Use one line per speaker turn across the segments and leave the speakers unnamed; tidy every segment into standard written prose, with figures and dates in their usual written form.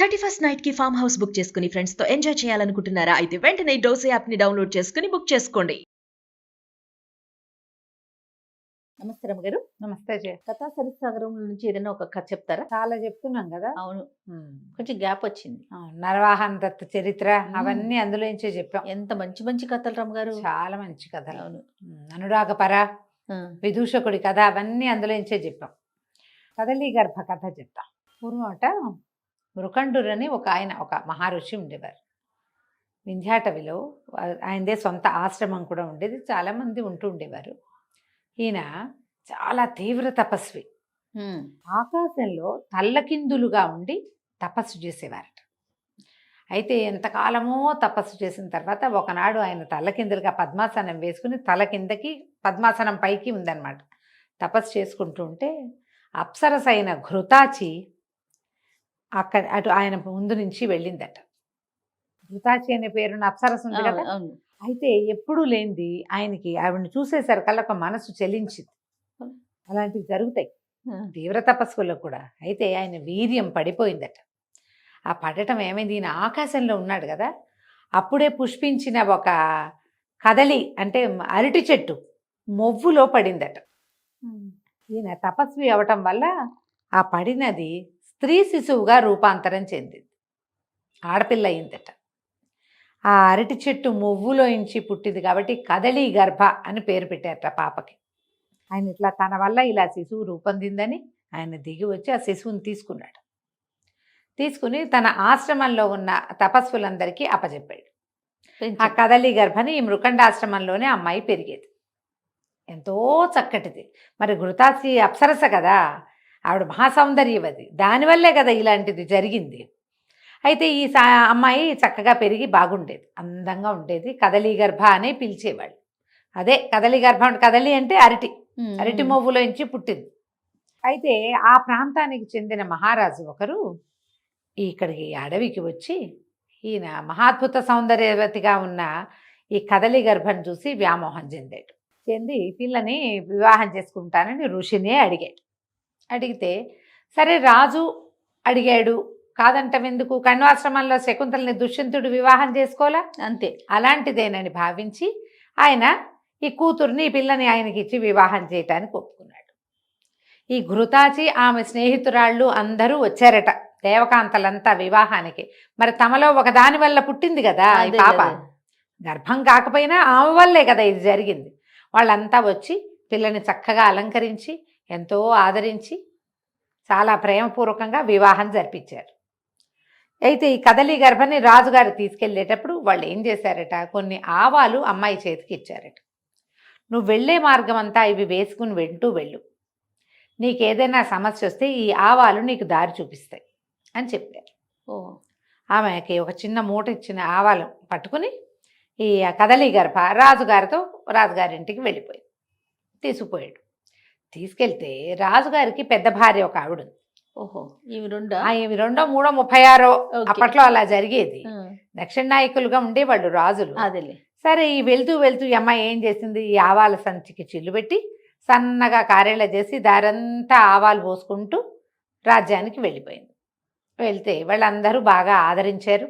31st night కి farm house book చేసుకుని friends తో ఎంజాయ్ చేయాలనుకుంటున్నారా? అయితే వెంటనే డోసే యాప్ ని డౌన్లోడ్ చేసుకుని బుక్ చేసుకోండి. నమస్తే రమ్మగారు.
నమస్తే జయ.
కథా సరిసాగరం నుంచి ఏదైనా ఒక కథ చెప్తారా?
చాలా చెప్తున్నాం కదా.
అవును, కొంచెం గ్యాప్ వచ్చింది.
నరవాహన దత్త చరిత్ర అవన్నీ అందులోంచే చెప్పాం.
ఎంత మంచి మంచి కథలు రమ్మగారు.
చాలా మంచి కథలు.
అవును.
అనురాగపర, విదూషకుడి కథ అవన్నీ అందులోంచే చెప్పాం. కదలి గర్భ కథ చెప్తాం. పూర్వమట మృకండురు అని ఒక మహర్షి ఉండేవారు. వింధ్యాటవిలో ఆయనదే సొంత ఆశ్రమం కూడా ఉండేది. చాలామంది ఉంటూ ఉండేవారు. ఈయన చాలా తీవ్ర తపస్వి. ఆకాశంలో తల్లకిందులుగా ఉండి తపస్సు చేసేవారట. అయితే ఎంతకాలమో తపస్సు చేసిన తర్వాత ఒకనాడు ఆయన తల్లకిందులుగా పద్మాసనం వేసుకుని తల కిందకి పద్మాసనం పైకి ఉందన్నమాట. తపస్సు చేసుకుంటూ ఉంటే అప్సరస అయిన ఘృతాచి అటు ఆయన ముందు నుంచి వెళ్ళిందట. ఘృతాచి అనే పేరున్న అప్సరస ఉంది కదా. అయితే ఎప్పుడూ లేనిది ఆయనకి ఆవిడని చూసేసరికల్లా ఒక మనసు చెలించింది. అలాంటివి జరుగుతాయి తీవ్ర తపస్సులో కూడా. అయితే ఆయన వీర్యం పడిపోయిందట. ఆ పడటం ఏమైంది, ఈయన ఆకాశంలో ఉన్నాడు కదా, అప్పుడే పుష్పించిన ఒక కదలి అంటే అరటి చెట్టు మొవ్వులో పడిందట. ఈయన తపస్వి అవటం వల్ల ఆ పడినది స్త్రీ శిశువుగా రూపాంతరం చెందింది. ఆడపిల్ల అయిందట. ఆ అరటి చెట్టు మొవ్వులోంచి పుట్టింది కాబట్టి కదలి గర్భ అని పేరు పెట్టారట పాపకి. ఆయన ఇట్లా తన వల్ల ఇలా శిశువు రూపొందిందని ఆయన దిగి వచ్చి ఆ శిశువుని తీసుకున్నాడు. తీసుకుని తన ఆశ్రమంలో ఉన్న తపస్సులందరికీ అప్పచెప్పాడు. ఆ కదలి గర్భని ఈ మృకండాశ్రమంలోనే అమ్మాయి పెరిగేది. ఎంతో చక్కటిది. మరి ఘృతాచి అప్సరస కదా, ఆవిడ మహాసౌందర్యవతి. దానివల్లే కదా ఇలాంటిది జరిగింది. అయితే ఈ అమ్మాయి చక్కగా పెరిగి బాగుండేది, అందంగా ఉండేది. కదలి గర్భ అని పిలిచేవాళ్ళు. అదే కదలి గర్భ. కదలి అంటే అరటి మొవ్వులోంచి పుట్టింది. అయితే ఆ ప్రాంతానికి చెందిన మహారాజు ఒకరు ఇక్కడికి అడవికి వచ్చి ఈయన మహాద్భుత సౌందర్యవతిగా ఉన్న ఈ కదలి గర్భను చూసి వ్యామోహం చెంది పిల్లని వివాహం చేసుకుంటానని ఋషినే అడిగాడు. అడిగితే సరే రాజు అడిగాడు, కాదంటవెందుకు, కణ్వాశ్రమంలో శకుంతలని దుష్యంతుడు వివాహం చేసుకోవాలా, అంతే, అలాంటిదేనని భావించి ఆయన ఈ కూతుర్ని ఈ పిల్లని ఆయనకి ఇచ్చి వివాహం చేయటానికి ఒప్పుకున్నాడు. ఈ ఘృతాచి ఆమె స్నేహితురాళ్ళు అందరూ వచ్చారట, దేవకాంతలంతా వివాహానికి. మరి తమలో ఒకదాని వల్ల పుట్టింది కదా ఈ పాప, గర్భం కాకపోయినా ఆమె వల్లే కదా ఇది జరిగింది. వాళ్ళంతా వచ్చి పిల్లని చక్కగా అలంకరించి ఎంతో ఆదరించి చాలా ప్రేమపూర్వకంగా వివాహం జరిపించారు. అయితే ఈ కదలి గర్భని రాజుగారు తీసుకెళ్ళేటప్పుడు వాళ్ళు ఏం చేశారట, కొన్ని ఆవాలు అమ్మాయి చేతికి ఇచ్చారట. నువ్వు వెళ్ళే మార్గం అంతా ఇవి వేసుకుని వెళ్ళు, నీకేదైనా సమస్య వస్తే ఈ ఆవాలు నీకు దారి చూపిస్తాయి అని చెప్పారు. ఆమెకి ఒక చిన్న మూట ఇచ్చిన ఆవాలు పట్టుకుని ఈ కదలి గర్భ రాజుగారింటికి వెళ్ళిపోయింది. తీసుకుపోయాడు. తీసుకెళ్తే రాజుగారికి పెద్ద భార్య ఒక ఆవిడ ఉంది. ఇవి 2, 3, 36 అప్పట్లో అలా జరిగేది. దక్షిణ నాయకులుగా ఉండేవాళ్ళు రాజులు. సరే ఈ వెళ్తూ ఈ అమ్మాయి ఏం చేసింది, ఈ ఆవాల సంచికి చిల్లు పెట్టి సన్నగా కారేలా చేసి దారంతా ఆవాలు పోసుకుంటూ రాజ్యానికి వెళ్ళిపోయింది. వెళ్తే వాళ్ళందరూ బాగా ఆదరించారు.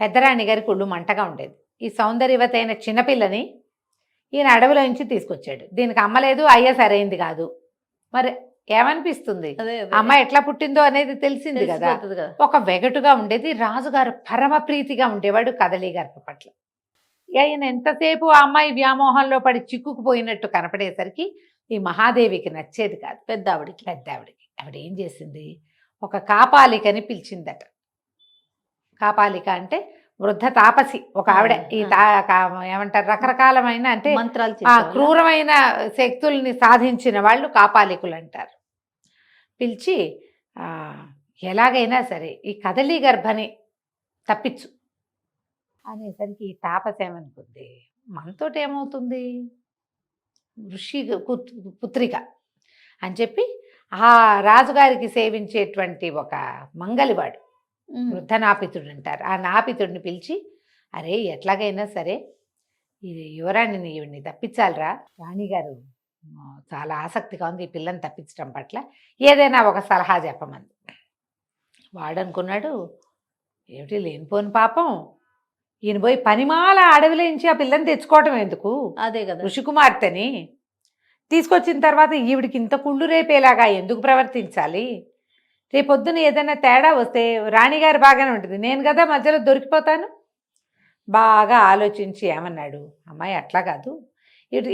పెద్దరాణి గారికి ఒళ్ళు మంటగా ఉండేది. ఈ సౌందర్యవతి అయిన చిన్నపిల్లని ఈయన అడవిలో నుంచి తీసుకొచ్చాడు. దీనికి అమ్మలేదు, అయ్యా సరైంది కాదు. మరి ఏమనిపిస్తుంది, అమ్మాయి ఎట్లా పుట్టిందో అనేది తెలిసింది కదా. ఒక వెగటుగా ఉండేది. రాజుగారు పరమ ప్రీతిగా ఉండేవాడు కదలి గర్భ పట్ల. ఆయన ఎంతసేపు ఆ అమ్మాయి వ్యామోహంలో పడి చిక్కుకుపోయినట్టు కనపడేసరికి ఈ మహాదేవికి నచ్చేది కాదు. పెద్ద ఆవిడికి ఆవిడ ఏం చేసింది, ఒక కాపాలికని పిలిచిందట. కాపాలిక అంటే వృద్ధ తాపసి ఒక ఆవిడ. ఈ ఏమంటారు, రకరకాలమైన అంటే క్రూరమైన శక్తుల్ని సాధించిన వాళ్ళు కాపాలికులు అంటారు. పిలిచి ఎలాగైనా సరే ఈ కదలి గర్భని తప్పించు అనేసరికి ఈ తాపసి ఏమనుకుంది, మనతోటి ఏమవుతుంది, ఋషి పుత్రిక అని చెప్పి ఆ రాజుగారికి సేవించేటువంటి ఒక మంగలివాడు, వృద్ధ నాపితుడు అంటారు, ఆ నాపితుడిని పిలిచి, అరే ఎట్లాగైనా సరే ఈ యువరాణిని ఈవిడ్ని తప్పించాలిరా, రాణిగారు చాలా ఆసక్తిగా ఉంది ఈ పిల్లని తప్పించడం పట్ల, ఏదైనా ఒక సలహా చెప్పమంది. వాడనుకున్నాడు, ఏమిటి లేనిపోని పాపం, ఈయన పోయి పనిమాల అడవిలో నుంచి ఆ పిల్లని తెచ్చుకోవటం ఎందుకు,
అదే కదా.
ఋషికుమార్తెని తీసుకొచ్చిన తర్వాత ఈవిడికి ఇంత కుళ్ళు రేపేలాగా ఎందుకు ప్రవర్తించాలి, రేపొద్దున ఏదైనా తేడా వస్తే రాణిగారు బాగానే ఉంటుంది, నేను కదా మధ్యలో దొరికిపోతాను. బాగా ఆలోచించి ఏమన్నాడు, అమ్మాయి అట్లా కాదు,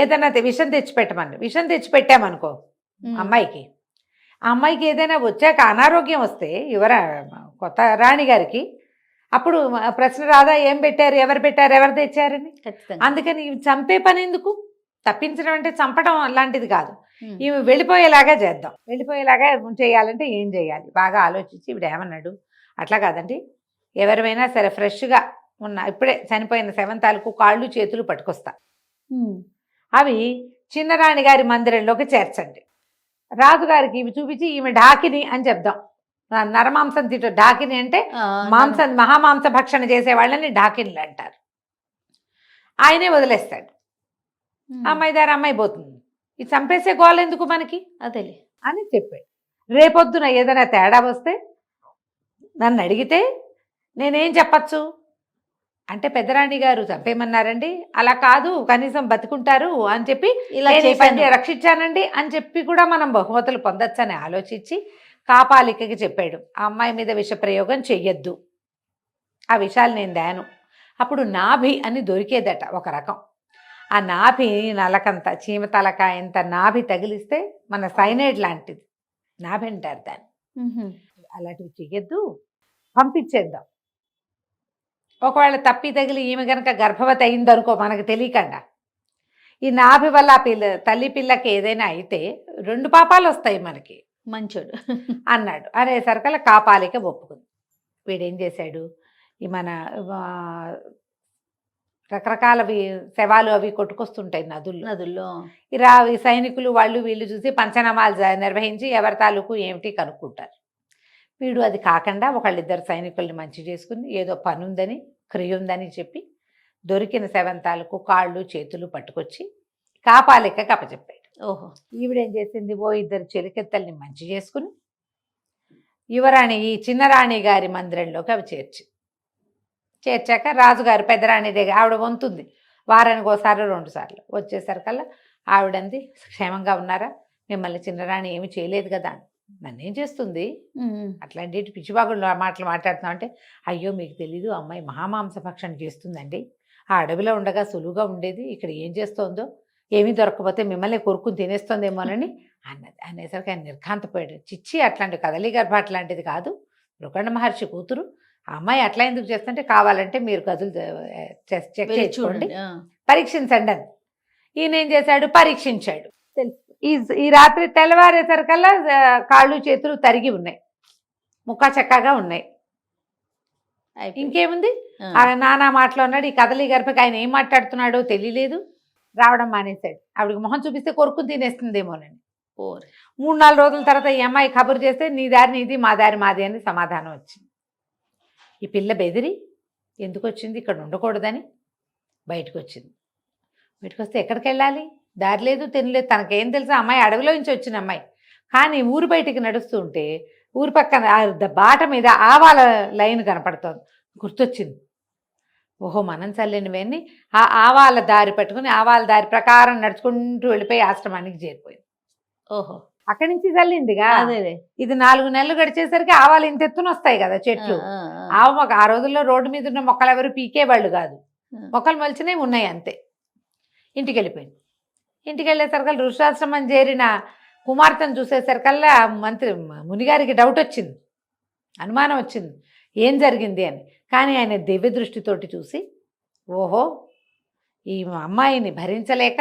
ఏదైనా విషం తెచ్చిపెట్టమని, విషం తెచ్చిపెట్టామనుకో అమ్మాయికి, ఆ అమ్మాయికి ఏదైనా వచ్చాక అనారోగ్యం వస్తే కొత్త రాణిగారికి అప్పుడు ప్రశ్న రాదా, ఏం పెట్టారు, ఎవరు పెట్టారు, ఎవరు తెచ్చారని.
ఖచ్చితంగా.
అందుకని ఇవి చంపే పని ఎందుకు, తప్పించడం అంటే చంపడం అలాంటిది కాదు, ఇవి వెళ్ళిపోయేలాగా చేద్దాం, వెళ్ళిపోయేలాగా చేయాలంటే ఏం చేయాలి బాగా ఆలోచించి ఇప్పుడు ఏమన్నాడు, అట్లా కాదండి, ఎవరివైనా సరే ఫ్రెష్గా ఉన్న ఇప్పుడే చనిపోయిన శవంతాలకు కాళ్ళు చేతులు పట్టుకొస్తా, అవి చిన్నరాణి గారి మందిరంలోకి చేర్చండి, రాజుగారికి ఇవి చూపించి ఈమె ఢాకిని అని చెప్దాం, నరమాంసం తింటూ ఢాకిని అంటే మాంసం మహామాంస భక్షణ చేసే వాళ్ళని ఢాకిన్లు అంటారు. ఆయనే వదిలేస్తాడు, అమ్మాయి దారి అమ్మాయి పోతుంది, ఇది చంపేసే గోల్ ఎందుకు మనకి
అదేలే
అని చెప్పాడు. రేపొద్దున ఏదైనా తేడా వస్తే నన్ను అడిగితే నేనేం చెప్పచ్చు అంటే, పెద్దరాణి గారు చంపేయమన్నారండి, అలా కాదు కనీసం బతుకుంటారు అని చెప్పి
ఇలా
రక్షించానండి అని చెప్పి కూడా మనం బహుమతులు పొందొచ్చని ఆలోచించి కాపాలికకి చెప్పాడు, ఆ అమ్మాయి మీద విష ప్రయోగం చెయ్యొద్దు, ఆ విషయాలు నేను దాను. అప్పుడు నాభి అని దొరికేదట ఒక రకం, ఆ నాభి నలకంత చీమ తలకాయంత నాభి తగిలిస్తే మన సైనైడ్ లాంటిది నాభి అంటారు దాన్ని, అలాంటివి చెయ్యొద్దు, పంపించేద్దాం. ఒకవేళ తప్పి తగిలి ఈమె కనుక గర్భవతి అయిందనుకో మనకు తెలియకుండా, ఈ నాభి వల్ల తల్లి పిల్లకి ఏదైనా అయితే 2 పాపాలు వస్తాయి మనకి,
మంచోడు
అన్నాడు. అనేసరికల్లా కాపాలిక ఒప్పుకుంది. వీడేం చేశాడు, ఈ మన రకరకాల శవాలు అవి కొట్టుకొస్తుంటాయి నదుల్లో, ఈ సైనికులు వాళ్ళు వీళ్ళు చూసి పంచనామాలు నిర్వహించి ఎవరి తాలూకు ఏమిటి కనుక్కుంటారు. వీడు అది కాకుండా ఒకళ్ళిద్దరు సైనికుల్ని మంచి చేసుకుని ఏదో పని ఉందని క్రియ ఉందని చెప్పి దొరికిన శవంతాలకు కాళ్ళు చేతులు పట్టుకొచ్చి కాపాలికకి అప్పచెప్పాడు.
ఓహో.
ఈవిడేం చేసింది, ఓ 2 చెలికెత్తల్ని మంచి చేసుకుని యువరాణి ఈ చిన్నరాణి గారి మందిరంలోకి అవి చేర్చాక రాజుగారు పెద్దరాణి దగ్గర ఆవిడ వంతుంది, వారానికి ఒకసారి 2 సార్లు వచ్చేసరికల్లా ఆవిడంది, క్షేమంగా ఉన్నారా, మిమ్మల్ని చిన్నరాణి ఏమి చేయలేదు కదా, నన్నేం చేస్తుంది, అట్లాంటి పిచ్చిబాగుళ్ళు మాటలు మాట్లాడుతున్నాం అంటే, అయ్యో మీకు తెలీదు, అమ్మాయి మహామాంస భక్షణ చేస్తుందండి, ఆ అడవిలో ఉండగా సులువుగా ఉండేది, ఇక్కడ ఏం చేస్తోందో, ఏమీ దొరకకపోతే మిమ్మల్ని కొరుక్కుని తినేస్తోందేమోనని అన్నది. అనేసరికి ఆయన నిర్ఘాంతపోయాడు, చిచ్చి అట్లాంటి కదలి గర్భ అట్లాంటిది కాదు, మృకండ మహర్షి కూతురు, ఆ అమ్మాయి అట్లా ఎందుకు చేస్తుంటే కావాలంటే మీరు గదులు చెక్ చేసుకోండి, పరీక్షించండి అని. ఈయన ఏం చేశాడు, పరీక్షించాడు. ఈ రాత్రి తెల్లవారేసరికల్లా కాళ్ళు చేతులు తరిగి ఉన్నాయి, ముక్క చక్కగా ఉన్నాయి, ఇంకేముంది నానా మాటలు అన్నాడు. ఈ కదలి గర్భకి ఆయన ఏం మాట్లాడుతున్నాడో తెలియలేదు, రావడం మానేశాడు. ఆవిడకి మొహం చూపిస్తే కొరుకుని తినేస్తుందేమోనండి. 3-4 రోజుల తర్వాత ఈ అమ్మాయి కబురు చేస్తే నీ దారి నీది మా దారి మాది అని సమాధానం వచ్చింది. ఈ పిల్ల బెదిరి ఎందుకు వచ్చింది, ఇక్కడ ఉండకూడదని బయటకు వచ్చింది. బయటకు వస్తే ఎక్కడికి వెళ్ళాలి, దారి లేదు తినలేదు, తనకేం తెలుసా, అమ్మాయి అడవిలో నుంచి వచ్చిన అమ్మాయి. కానీ ఊరు బయటికి నడుస్తూ ఉంటే ఊరు పక్కన బాట మీద ఆవాల లైన్ కనపడుతోంది, గుర్తొచ్చింది. ఓహో మనం చల్లినవన్నీ ఆ ఆవాల దారి పట్టుకుని ఆవాల దారి ప్రకారం నడుచుకుంటూ వెళ్ళిపోయి ఆశ్రమానికి చేరిపోయింది.
ఓహో,
అక్కడి నుంచి చల్లిందిగా.
అదే
ఇది 4 నెలలు గడిచేసరికి ఆవాలు ఇంత ఎత్తున వస్తాయి కదా చెట్లు. ఆ రోజుల్లో రోడ్డు మీద ఉన్న మొక్కలు ఎవరు పీకేవాళ్ళు కాదు, మొక్కలు మొలిచినవి ఉన్నాయి అంతే. ఇంటికి వెళ్ళిపోయింది. ఇంటికి వెళ్ళేసరికల్లా ఋషాశ్రమం చేరిన కుమార్తెను చూసేసరికల్లా మునిగారికి డౌట్ వచ్చింది, అనుమానం వచ్చింది ఏం జరిగింది అని. కానీ ఆయన దివ్య దృష్టితోటి చూసి, ఓహో ఈ అమ్మాయిని భరించలేక,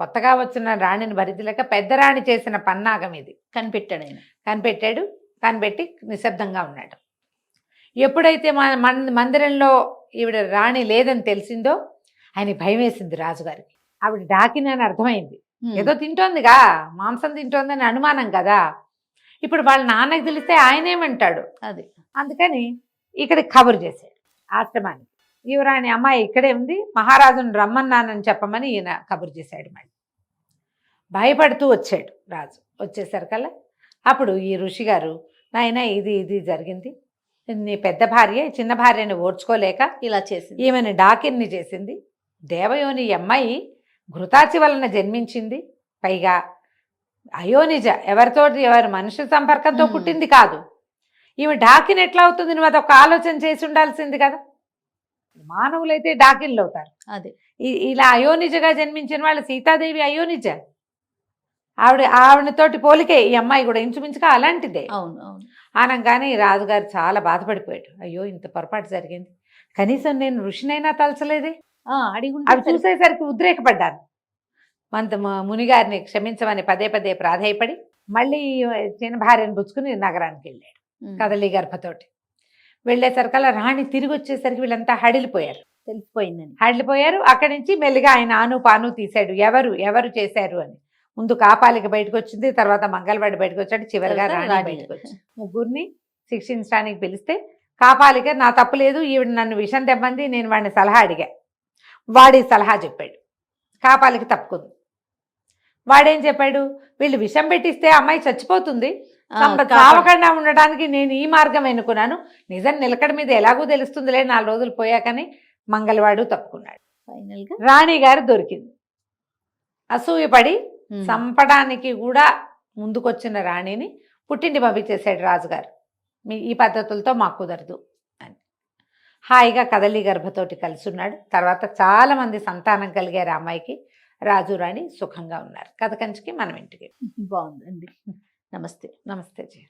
కొత్తగా వచ్చిన రాణిని భరించలేక పెద్దరాణి చేసిన పన్నాగం ఇది
కనిపెట్టాడు ఆయన.
కనిపెట్టి నిశ్శబ్దంగా ఉన్నాడు. ఎప్పుడైతే మందిరంలో ఈవిడ రాణి లేదని తెలిసిందో ఆయన భయం వేసింది రాజుగారికి. ఆవిడ డాకిని అని అర్థమైంది, ఏదో తింటోందిగా, మాంసం తింటోందని అనుమానం కదా. ఇప్పుడు వాళ్ళ నాన్నకి తెలిస్తే ఆయనేమంటాడు, అది అందుకని ఇక్కడికి కబురు చేశాడు ఆశ్రమానికి. యువరాణి అమ్మాయి ఇక్కడే ఉంది, మహారాజును రమ్మన్నానని చెప్పమని ఈయన కబురు చేశాడు. మళ్ళీ భయపడుతూ వచ్చాడు రాజు. వచ్చేసరికల్లా అప్పుడు ఈ ఋషి గారు నాయన ఇది జరిగింది, నీ పెద్ద భార్య చిన్న భార్యని ఓడ్చుకోలేక
ఇలా చేసింది.
ఈమెను డాకిన్ని చేసింది. దేవయోని ఈ అమ్మాయి ఘృతాచి వలన జన్మించింది, పైగా అయోనిజ, ఎవరి మనుషు సంపర్కంతో పుట్టింది కాదు. ఈమె డాకిన్ ఎట్లా అవుతుంది? నువ్వు అదొక ఆలోచన చేసి ఉండాల్సింది కదా. మానవులైతే డాకిన్లు అవుతారు,
అదే
ఇలా అయోనిజగా జన్మించిన వాళ్ళు సీతాదేవి అయోనిజ. ఆవిడతోటి పోలికే ఈ అమ్మాయి కూడా ఇంచుమించుగా అలాంటిదే.
అవును అవును.
అనగానే ఈ రాజుగారు చాలా బాధపడిపోయాడు. అయ్యో, ఇంత పొరపాటు జరిగింది, కనీసం నేను ఋషినైనా తలచలేదే.
అడిగి
అవి చూసేసరికి ఉద్రేకపడ్డాను. మునిగారిని క్షమించమని పదే పదే ప్రాధేయపడి మళ్ళీ చిన్న భార్యను పుచ్చుకుని నగరానికి వెళ్ళాడు కదలి గర్భతోటి. వెళ్ళేసరికల్లా రాణి తిరిగి వచ్చేసరికి వీళ్ళంతా హడిలిపోయారు,
తెలిసిపోయిందని.
హడిలిపోయారు. అక్కడి నుంచి మెల్లిగా ఆయన ఆను పాను తీశాడు, ఎవరు చేశారు అని. ముందు కాపాలిక బయటకు వచ్చింది, తర్వాత మంగళవాడి బయటకు వచ్చాడు, చివరిగా
తర్వాత
రాణి
రాణి.
బయటకు వచ్చింది. ముగ్గురిని శిక్షించడానికి పిలిస్తే కాపాలిక నా తప్పు లేదు, ఈవిడ నన్ను విషం తెమ్మంది, నేను వాడిని సలహా అడిగా, వాడి సలహా చెప్పాడు. కాపాలిక తప్పుకుంది. వాడేం చెప్పాడు, వీళ్ళు విషం పెట్టిస్తే అమ్మాయి చచ్చిపోతుంది, చావకుండా ఉండడానికి నేను ఈ మార్గం ఎన్నుకున్నాను, నిజం నిలకడ మీద ఎలాగూ తెలుస్తుందిలే 4 రోజులు పోయాకని మంగళవాడు తప్పుకున్నాడు.
ఫైనల్ గా
రాణి గారు దొరికింది. అసూయపడి చంపడానికి కూడా ముందుకొచ్చిన రాణిని పుట్టింటి పంపించేశాడు రాజుగారు. ఈ పద్ధతులతో మాకు కుదరదు అని. హాయిగా కదలి గర్భతోటి కలిసి ఉన్నాడు. తర్వాత చాలా మంది సంతానం కలిగారు అమ్మాయికి. రాజు రాణి సుఖంగా ఉన్నారు. కథ కంచికి మనం ఇంటికి.
బాగుందండి. నమస్తే.
నమస్తే జయ.